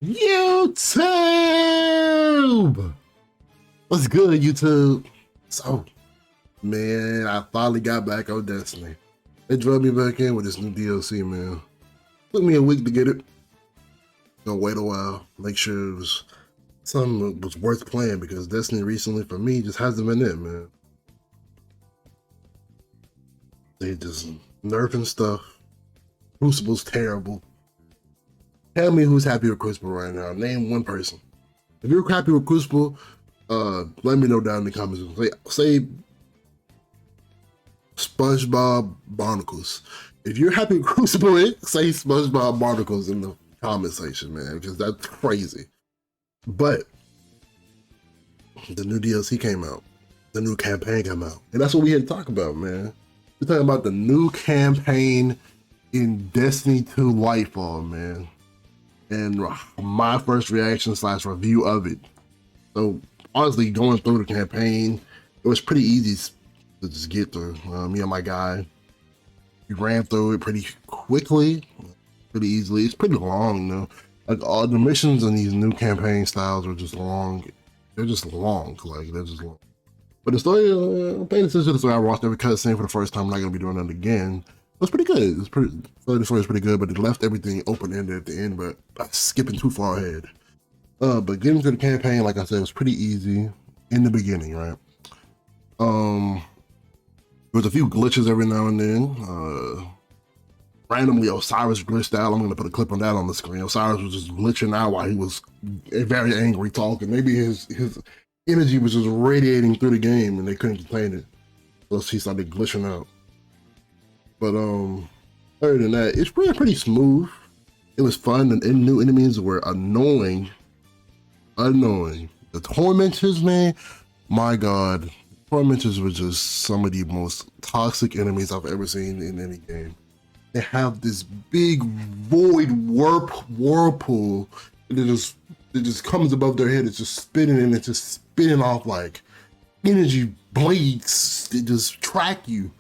YouTube! What's good, YouTube? So, man, I finally got back on Destiny. They drove me back in with this new DLC, man. Took me a week to get it. Gonna wait a while, make sure it was something that was worth playing because Destiny recently, for me, just hasn't been it, man. They just nerfing stuff. Crucible's terrible. Tell me who's happy with Crucible right now. Name one person. If you're happy with Crucible, let me know down in the comments. Say SpongeBob Barnacles. If you're happy with Crucible, say SpongeBob Barnacles in the comment section, man, because that's crazy. But the new DLC came out. The new campaign came out. And that's what we had to talk about, man. We're talking about the new campaign in Destiny 2 Lightfall, man. And my first reaction / review of it. So honestly, going through the campaign, it was pretty easy to just get through. Me and my guy, we ran through it pretty quickly, pretty easily. It's pretty long though. Like all the missions in these new campaign styles are just long. They're just long, like they're just long. But the story, I'm paying attention to the story. I watched every cutscene for the first time. I'm not gonna be doing that again. It was pretty good. The story was pretty good, but it left everything open-ended at the end, but skipping too far ahead. But getting to the campaign, like I said, was pretty easy in the beginning, right? There was a few glitches every now and then. Randomly, Osiris glitched out. I'm gonna put a clip on that on the screen. Osiris was just glitching out while he was very angry talking. Maybe his energy was just radiating through the game and they couldn't contain it. So he started glitching out. But other than that, it's pretty smooth. It was fun, and new enemies were annoying. The Tormentors, man, my God, Tormentors were just some of the most toxic enemies I've ever seen in any game. They have this big void whirlpool that just comes above their head. It's just spinning, and it's just spinning off like energy blades that just track you.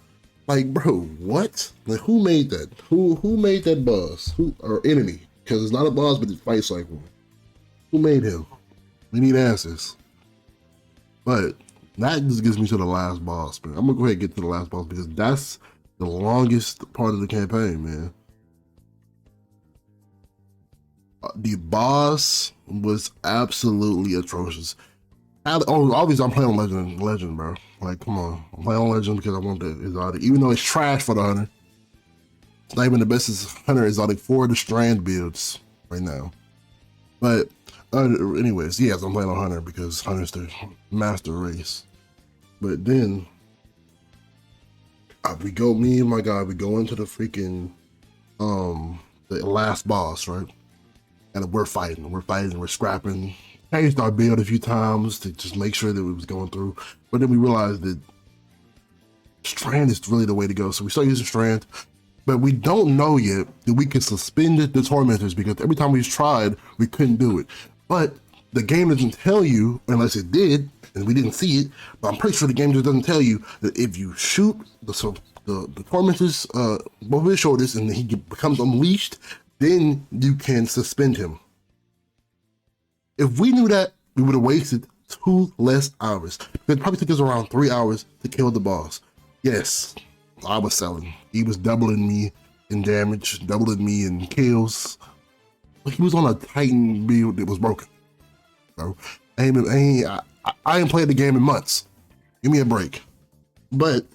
Like, bro, what? Like, who made that? Who made that boss? Or enemy? Because it's not a boss, but it fights like one. Who made him? We need answers. But that just gets me to the last boss, man. I'm gonna go ahead and get to the last boss because that's the longest part of the campaign, man. The boss was absolutely atrocious. Obviously, I'm playing on Legend, bro. Like, come on. I'm playing on Legend because I want the exotic. Even though it's trash for the hunter. It's not even the best hunter exotic for the strand builds right now. But anyways, yes, I'm playing on hunter because hunter's the master race. But then me and my guy, we go into the freaking the last boss, right? And we're fighting, we're scrapping. Changed our build a few times to just make sure that it was going through. But then we realized that Strand is really the way to go. So we start using Strand, but we don't know yet that we can suspend the Tormentors because every time we've tried, we couldn't do it. But the game doesn't tell you, unless it did, and we didn't see it, but I'm pretty sure the game just doesn't tell you that if you shoot the Tormentors over his shoulders and he becomes unleashed, then you can suspend him. If we knew that, we would have wasted 2 less hours. It probably took us around 3 hours to kill the boss. Yes, I was selling. He was doubling me in damage, doubling me in kills. But he was on a Titan build that was broken. So I ain't played the game in months. Give me a break. But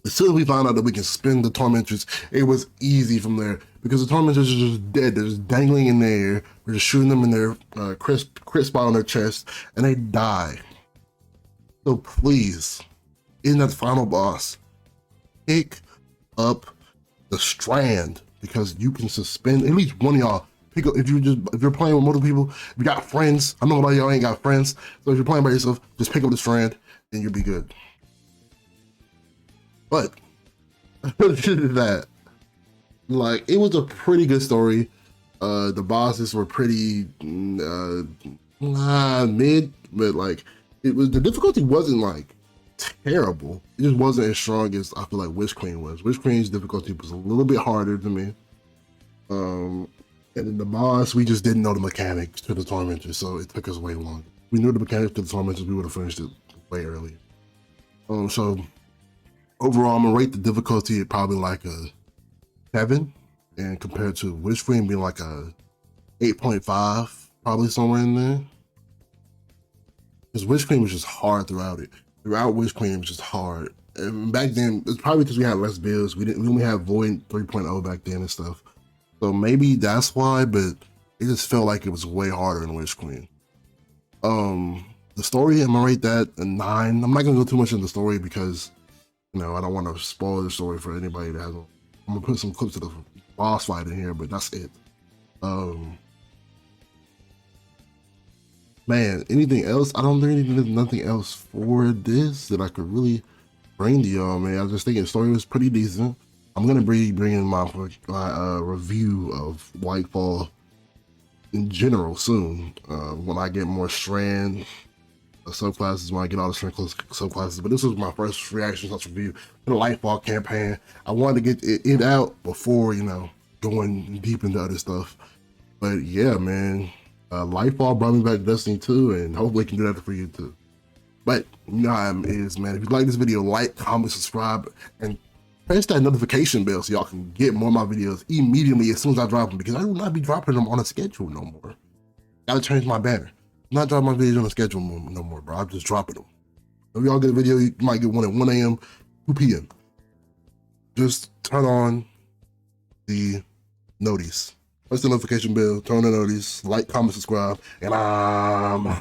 as soon as we found out that we can spin the Tormentors, it was easy from there because the Tormentors are just dead. They're just dangling in the air. We're just shooting them in their crisp spot on their chest, and they die. So please, in that final boss, pick up the Strand because you can suspend at least one of y'all. Pick up if you're playing with multiple people. If you got friends, I know a lot of y'all ain't got friends, so if you're playing by yourself, just pick up the Strand and you'll be good. But that, like, it was a pretty good story. The bosses were pretty mid, but like the difficulty wasn't like terrible. It just wasn't as strong as I feel like Witch Queen was. Witch Queen's difficulty was a little bit harder than me. And then the boss, we just didn't know the mechanics to the tormentors, so it took us way longer. If we knew the mechanics to the tormentors, we would have finished it way earlier. So overall, I'm gonna rate the difficulty at probably like a 7, and compared to Witch Queen being like a 8.5, probably somewhere in there. Because Witch Queen was just hard throughout it. Throughout Witch Queen, it was just hard. And back then, it's probably because we had less builds. We only had Void 3.0 back then and stuff. So maybe that's why, but it just felt like it was way harder than Witch Queen. The story, I'm gonna rate that a 9. I'm not gonna go too much into the story because, you know, I don't want to spoil the story for anybody that hasn't. I'm gonna put some clips of the boss fight in here, but that's it. Man, anything else? I don't think there's nothing else for this that I could really bring to y'all, man. I was just thinking the story was pretty decent. I'm gonna be bringing my review of Lightfall in general soon, when I get more strand subclasses, when I get all the strand subclasses. But this was my first reaction / review to the Lightfall campaign. I wanted to get it out before, you know, going deep into other stuff. But yeah, man, Lightfall brought me back to Destiny 2, and hopefully it can do that for you too. But you know how it is, man. If you like this video, like, comment, subscribe, and press that notification bell so y'all can get more of my videos immediately as soon as I drop them, because I will not be dropping them on a schedule no more. Gotta change my banner. I'm not dropping my videos on a schedule no more, bro. I'm just dropping them. If y'all get a video, you might get one at 1 a.m., 2 p.m. Just turn on the notice. Press the notification bell, turn on the notice, like, comment, subscribe, and I'm